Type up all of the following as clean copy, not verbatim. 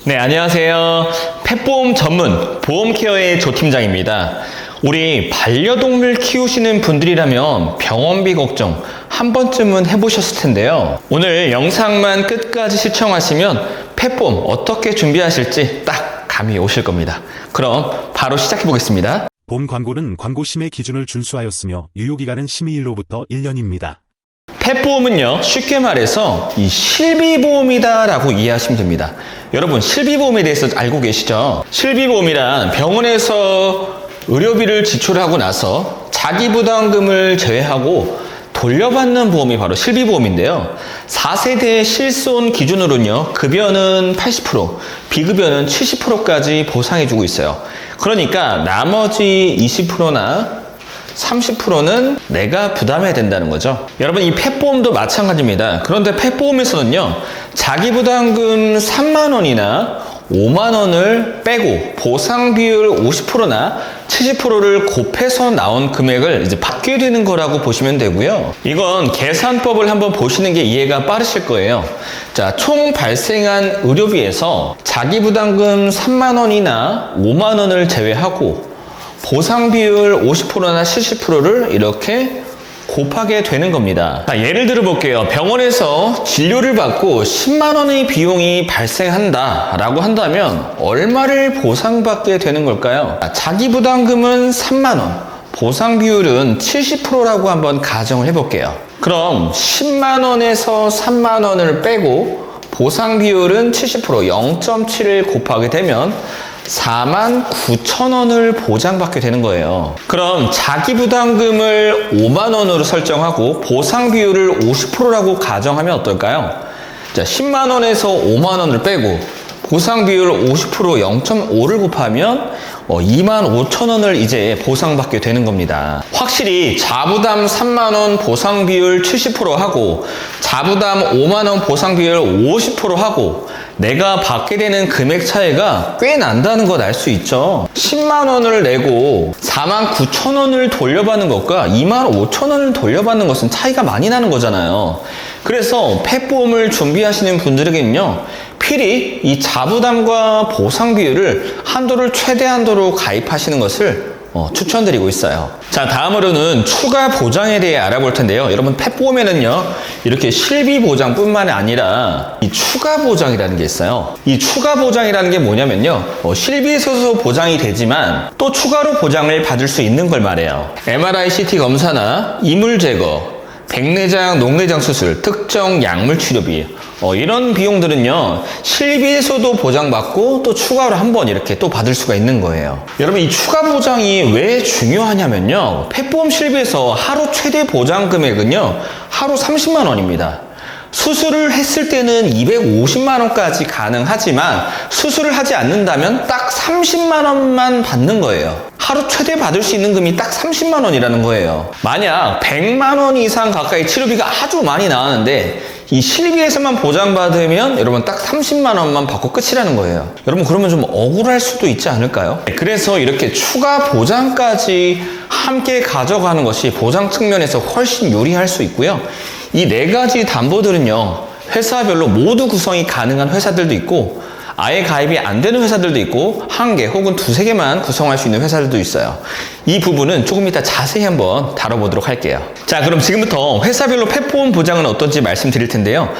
네, 안녕하세요. 펫보험 전문 보험케어의 조팀장입니다. 우리 반려동물 키우시는 분들이라면 병원비 걱정 한 번쯤은 해보셨을 텐데요. 오늘 영상만 끝까지 시청하시면 펫보험 어떻게 준비하실지 딱 감이 오실 겁니다. 그럼 바로 시작해 보겠습니다. 보험 광고는 광고 심의 기준을 준수하였으며 유효기간은 심의일로부터 1년입니다. 펫보험은요, 쉽게 말해서 이 실비보험이다 라고 이해하시면 됩니다. 여러분, 실비보험에 대해서 알고 계시죠? 실비보험이란 병원에서 의료비를 지출하고 나서 자기부담금을 제외하고 돌려받는 보험이 바로 실비보험인데요. 4세대 실손 기준으로는요, 급여는 80%, 비급여는 70%까지 보상해주고 있어요. 그러니까 나머지 20%나 30%는 내가 부담해야 된다는 거죠. 여러분, 이 펫보험도 마찬가지입니다. 그런데 펫보험에서는요, 자기부담금 3만 원이나 5만 원을 빼고 보상 비율 50%나 70%를 곱해서 나온 금액을 이제 받게 되는 거라고 보시면 되고요. 이건 계산법을 한번 보시는 게 이해가 빠르실 거예요. 자, 총 발생한 의료비에서 자기부담금 3만 원이나 5만 원을 제외하고 보상 비율 50%나 70%를 이렇게 곱하게 되는 겁니다. 자, 예를 들어 볼게요. 병원에서 진료를 받고 10만 원의 비용이 발생한다 라고 한다면 얼마를 보상받게 되는 걸까요? 자기 부담금은 3만 원, 보상 비율은 70%라고 한번 가정을 해볼게요. 그럼 10만 원에서 3만 원을 빼고 보상 비율은 70%, 0.7을 곱하게 되면 49,000원을 보장받게 되는 거예요. 그럼 자기부담금을 5만 원으로 설정하고 보상 비율을 50%라고 가정하면 어떨까요? 자, 10만 원에서 5만 원을 빼고 보상 비율 50% 0.5를 곱하면 25,000원을 이제 보상받게 되는 겁니다. 확실히 자부담 3만 원 보상 비율 70% 하고 자부담 5만 원 보상 비율 50% 하고 내가 받게 되는 금액 차이가 꽤 난다는 걸 알 수 있죠. 10만 원을 내고 49,000원을 돌려받는 것과 25,000원을 돌려받는 것은 차이가 많이 나는 거잖아요. 그래서 펫보험을 준비하시는 분들에게는요, 필히 이 자부담과 보상 비율을 한도를 최대한도로 가입하시는 것을 추천드리고 있어요. 자, 다음으로는 추가 보장에 대해 알아볼 텐데요. 여러분, 펫보험에는요, 이렇게 실비 보장뿐만 아니라 이 추가 보장이라는 게 있어요. 이 추가 보장이라는 게 뭐냐면요, 실비에서도 보장이 되지만 또 추가로 보장을 받을 수 있는 걸 말해요. MRI, CT 검사나 이물 제거, 백내장, 녹내장 수술, 특정 약물 치료비, 이런 비용들은요, 실비에서도 보장받고 또 추가로 한번 이렇게 또 받을 수가 있는 거예요. 여러분, 이 추가 보장이 왜 중요하냐면요, 펫보험 실비에서 하루 최대 보장 금액은요, 하루 30만 원입니다. 수술을 했을 때는 250만 원까지 가능하지만 수술을 하지 않는다면 딱 30만 원만 받는 거예요. 하루 최대 받을 수 있는 금이 딱 30만 원이라는 거예요. 만약 100만 원 이상 가까이 치료비가 아주 많이 나왔는데 이 실비에서만 보장받으면 여러분 딱 30만 원만 받고 끝이라는 거예요. 여러분, 그러면 좀 억울할 수도 있지 않을까요? 그래서 이렇게 추가 보장까지 함께 가져가는 것이 보장 측면에서 훨씬 유리할 수 있고요. 이 네 가지 담보들은요, 회사별로 모두 구성이 가능한 회사들도 있고 아예 가입이 안 되는 회사들도 있고 한 개 혹은 두세 개만 구성할 수 있는 회사들도 있어요. 이 부분은 조금 이따 자세히 한번 다뤄보도록 할게요. 자, 그럼 지금부터 회사별로 펫보험 보장은 어떤지 말씀드릴 텐데요.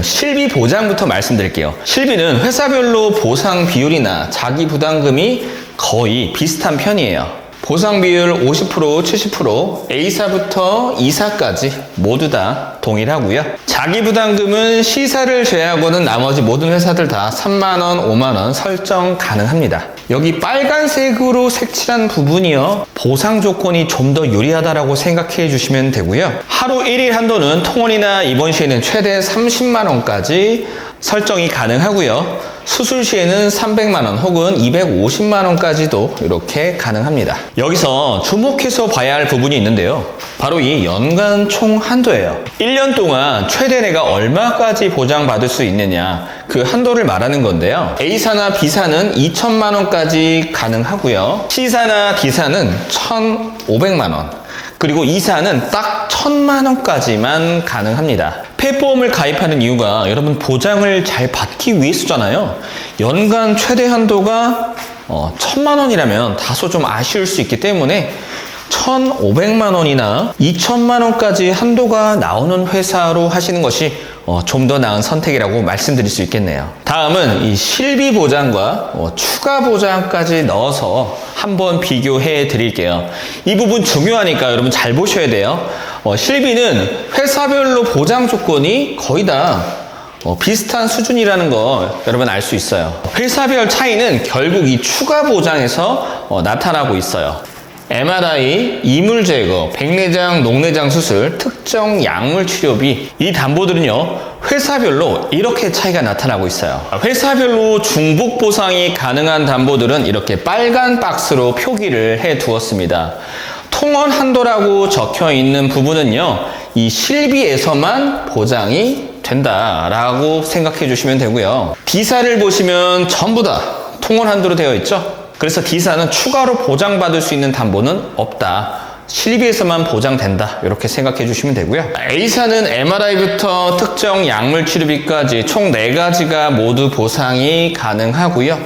실비 보장부터 말씀드릴게요. 실비는 회사별로 보상 비율이나 자기 부담금이 거의 비슷한 편이에요. 보상 비율 50%, 70%, A사부터 E사까지 모두 다 동일하고요. 자기 부담금은 C사를 제외하고는 나머지 모든 회사들 다 3만 원, 5만 원 설정 가능합니다. 여기 빨간색으로 색칠한 부분이요, 보상 조건이 좀 더 유리하다라고 생각해 주시면 되고요. 하루 1일 한도는 통원이나 입원 시에는 최대 30만 원까지 설정이 가능하고요. 수술 시에는 300만 원 혹은 250만 원까지도 이렇게 가능합니다. 여기서 주목해서 봐야 할 부분이 있는데요. 바로 이 연간 총 한도예요. 1년 동안 최대 내가 얼마까지 보장받을 수 있느냐, 그 한도를 말하는 건데요. A사나 B사는 2천만 원까지 가능하고요. C사나 D사는 1,500만 원. 그리고 E사는 딱 1,000만 원까지만 가능합니다. 폐보험을 가입하는 이유가 여러분 보장을 잘 받기 위해서잖아요. 연간 최대 한도가 1,000만 원이라면 다소 좀 아쉬울 수 있기 때문에 1,500만 원이나 2,000만 원까지 한도가 나오는 회사로 하시는 것이 좀 더 나은 선택이라고 말씀드릴 수 있겠네요. 다음은 이 실비 보장과 추가 보장까지 넣어서 한번 비교해 드릴게요. 이 부분 중요하니까 여러분 잘 보셔야 돼요. 실비는 회사별로 보장 조건이 거의 다 비슷한 수준이라는 거 여러분 알 수 있어요. 회사별 차이는 결국 이 추가 보장에서 나타나고 있어요. MRI, 이물 제거, 백내장, 녹내장 수술, 특정 약물 치료비, 이 담보들은요, 회사별로 이렇게 차이가 나타나고 있어요. 회사별로 중복 보상이 가능한 담보들은 이렇게 빨간 박스로 표기를 해 두었습니다. 통원 한도라고 적혀 있는 부분은요, 이 실비에서만 보장이 된다라고 생각해 주시면 되고요. D사를 보시면 전부 다 통원 한도로 되어 있죠? 그래서 D사는 추가로 보장받을 수 있는 담보는 없다. 실비에서만 보장된다. 이렇게 생각해 주시면 되고요. A사는 MRI부터 특정 약물 치료비까지 총 4가지가 모두 보상이 가능하고요.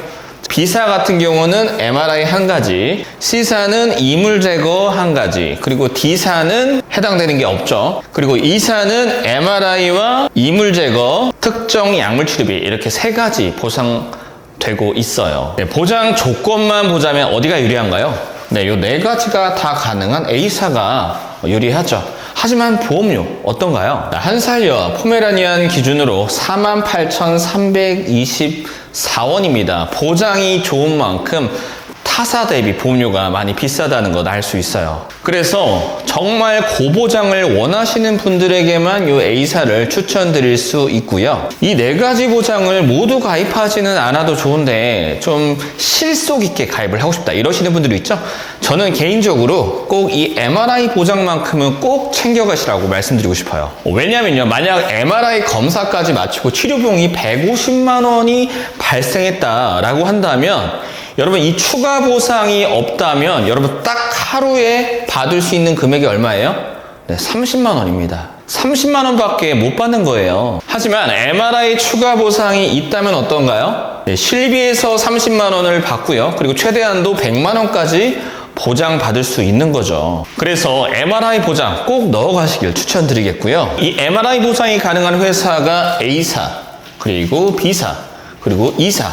B사 같은 경우는 MRI 1가지, C사는 이물 제거 1가지, 그리고 D사는 해당되는 게 없죠. 그리고 E사는 MRI와 이물 제거, 특정 약물 치료비 이렇게 3가지 보상되고 있어요. 보장 조건만 보자면 어디가 유리한가요? 네, 요 4가지가 다 가능한 A사가 유리하죠. 하지만 보험료 어떤가요? 한 살여 포메라니안 기준으로 48,324원입니다. 보장이 좋은 만큼 타사 대비 보험료가 많이 비싸다는 것 알 수 있어요. 그래서 정말 고보장을 원하시는 분들에게만 이 A사를 추천드릴 수 있고요. 이 4가지 보장을 모두 가입하지는 않아도 좋은데 좀 실속 있게 가입을 하고 싶다 이러시는 분들이 있죠? 저는 개인적으로 꼭 이 MRI 보장만큼은 꼭 챙겨가시라고 말씀드리고 싶어요. 왜냐면요, 만약 MRI 검사까지 마치고 치료비용이 150만 원이 발생했다라고 한다면 여러분 이 추가 보상이 없다면 여러분 딱 하루에 받을 수 있는 금액이 얼마예요? 네, 30만 원입니다. 30만 원밖에 못 받는 거예요. 하지만 MRI 추가 보상이 있다면 어떤가요? 네, 실비에서 30만 원을 받고요. 그리고 최대한도 100만 원까지 보장받을 수 있는 거죠. 그래서 MRI 보장 꼭 넣어가시길 추천드리겠고요. 이 MRI 보장이 가능한 회사가 A사, 그리고 B사, 그리고 E사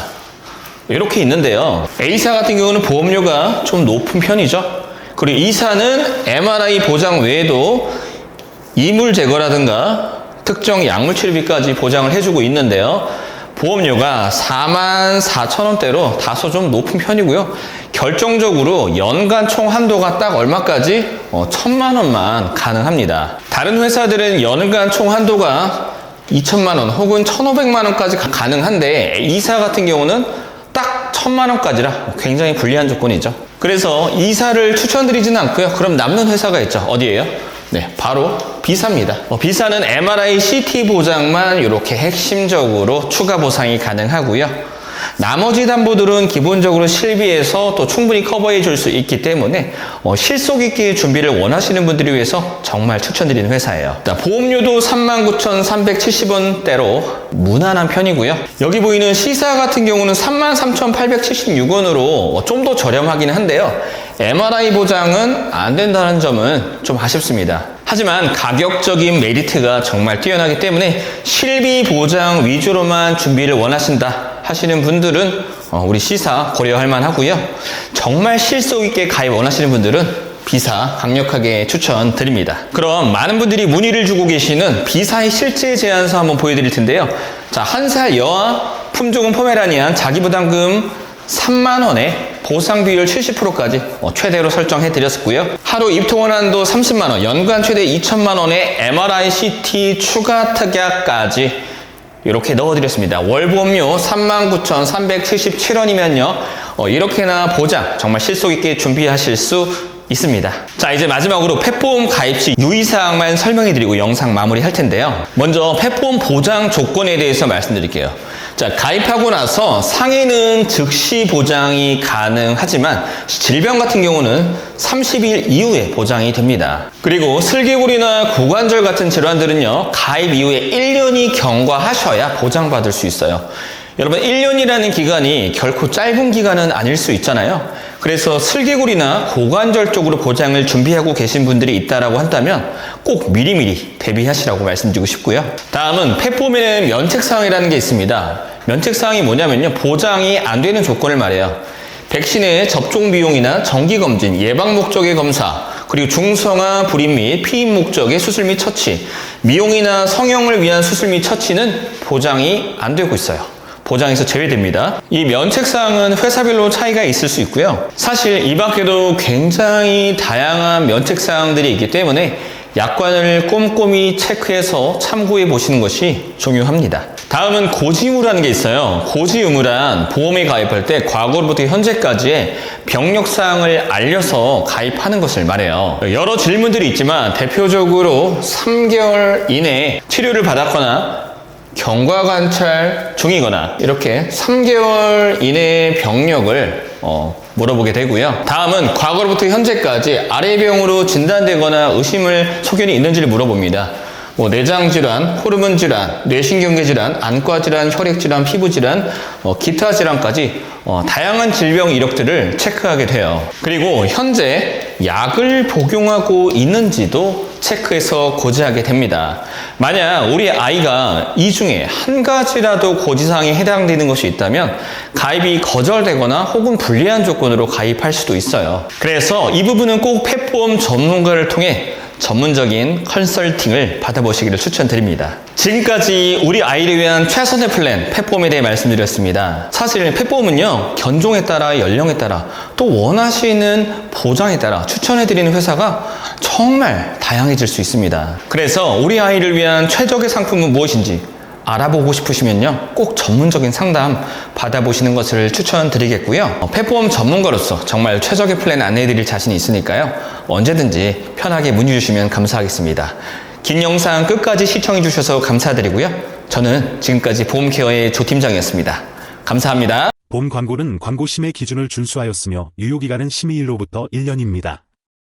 이렇게 있는데요. A사 같은 경우는 보험료가 좀 높은 편이죠. 그리고 E사는 MRI 보장 외에도 이물 제거라든가 특정 약물 치료비까지 보장을 해주고 있는데요. 보험료가 44,000원대로 다소 좀 높은 편이고요. 결정적으로 연간 총 한도가 딱 얼마까지? 1,000만 원만 가능합니다. 다른 회사들은 연간 총 한도가 2,000만 원 혹은 1,500만 원까지 가능한데 E사 같은 경우는 딱 1,000만 원까지라 굉장히 불리한 조건이죠. 그래서 E사를 추천드리지는 않고요. 그럼 남는 회사가 있죠. 어디예요? 네, 바로 B사입니다. B사는 MRI, CT 보장만 이렇게 핵심적으로 추가 보상이 가능하고요. 나머지 담보들은 기본적으로 실비에서 또 충분히 커버해 줄 수 있기 때문에 실속 있게 준비를 원하시는 분들을 위해서 정말 추천드리는 회사예요. 보험료도 39,370원대로 무난한 편이고요. 여기 보이는 C사 같은 경우는 33,876원으로 좀 더 저렴하긴 한데요. MRI 보장은 안 된다는 점은 좀 아쉽습니다. 하지만 가격적인 메리트가 정말 뛰어나기 때문에 실비 보장 위주로만 준비를 원하신다 하시는 분들은 우리 C사 고려할 만하고요. 정말 실속 있게 가입 원하시는 분들은 B사 강력하게 추천드립니다. 그럼 많은 분들이 문의를 주고 계시는 B사의 실제 제안서 한번 보여드릴 텐데요. 자, 한 살 여아 품종은 포메라니안 자기부담금 3만 원에 보상 비율 70%까지 최대로 설정해 드렸고요. 하루 입통원 한도 30만 원, 연간 최대 2천만 원의 MRI, CT 추가 특약까지 이렇게 넣어드렸습니다. 월보험료 39,377원이면요. 이렇게나 보장 정말 실속 있게 준비하실 수 있습니다. 자, 이제 마지막으로 펫보험 가입 시 유의사항만 설명해 드리고 영상 마무리할 텐데요. 먼저 펫보험 보장 조건에 대해서 말씀드릴게요. 자, 가입하고 나서 상해는 즉시 보장이 가능하지만 질병 같은 경우는 30일 이후에 보장이 됩니다. 그리고 슬개골이나 고관절 같은 질환들은요, 가입 이후에 1년이 경과하셔야 보장받을 수 있어요. 여러분, 1년이라는 기간이 결코 짧은 기간은 아닐 수 있잖아요. 그래서 슬개골이나 고관절 쪽으로 보장을 준비하고 계신 분들이 있다라고 한다면 꼭 미리미리 대비하시라고 말씀드리고 싶고요. 다음은 펫폼에는 면책사항이라는 게 있습니다. 면책사항이 뭐냐면요, 보장이 안 되는 조건을 말해요. 백신의 접종 비용이나 정기검진, 예방 목적의 검사, 그리고 중성화 불임 및 피임 목적의 수술 및 처치, 미용이나 성형을 위한 수술 및 처치는 보장이 안 되고 있어요. 보장에서 제외됩니다. 이 면책사항은 회사별로 차이가 있을 수 있고요. 사실 이 밖에도 굉장히 다양한 면책사항들이 있기 때문에 약관을 꼼꼼히 체크해서 참고해 보시는 것이 중요합니다. 다음은 고지의무라는 게 있어요. 고지의무란 보험에 가입할 때 과거로부터 현재까지의 병력사항을 알려서 가입하는 것을 말해요. 여러 질문들이 있지만 대표적으로 3개월 이내에 치료를 받았거나 경과관찰 중이거나 이렇게 3개월 이내의 병력을 물어보게 되고요. 다음은 과거로부터 현재까지 아래병으로 진단되거나 의심을 소견이 있는지를 물어봅니다. 내장질환, 호르몬질환, 뇌신경계질환, 안과질환, 혈액질환, 피부질환, 기타 질환까지 다양한 질병 이력들을 체크하게 돼요. 그리고 현재 약을 복용하고 있는지도 체크해서 고지하게 됩니다. 만약 우리 아이가 이 중에 한 가지라도 고지사항에 해당되는 것이 있다면 가입이 거절되거나 혹은 불리한 조건으로 가입할 수도 있어요. 그래서 이 부분은 꼭 펫보험 전문가를 통해 전문적인 컨설팅을 받아보시기를 추천드립니다. 지금까지 우리 아이를 위한 최선의 플랜, 펫보험에 대해 말씀드렸습니다. 사실 펫보험은요, 견종에 따라, 연령에 따라, 또 원하시는 보장에 따라 추천해드리는 회사가 정말 다양해질 수 있습니다. 그래서 우리 아이를 위한 최적의 상품은 무엇인지 알아보고 싶으시면요, 꼭 전문적인 상담 받아보시는 것을 추천드리겠고요. 펫보험 전문가로서 정말 최적의 플랜 안내해드릴 자신이 있으니까요, 언제든지 편하게 문의 주시면 감사하겠습니다. 긴 영상 끝까지 시청해주셔서 감사드리고요. 저는 지금까지 보험케어의 조팀장이었습니다. 감사합니다. 본 광고는 광고 심의 기준을 준수하였으며 유효기간은 심의일로부터 1년입니다.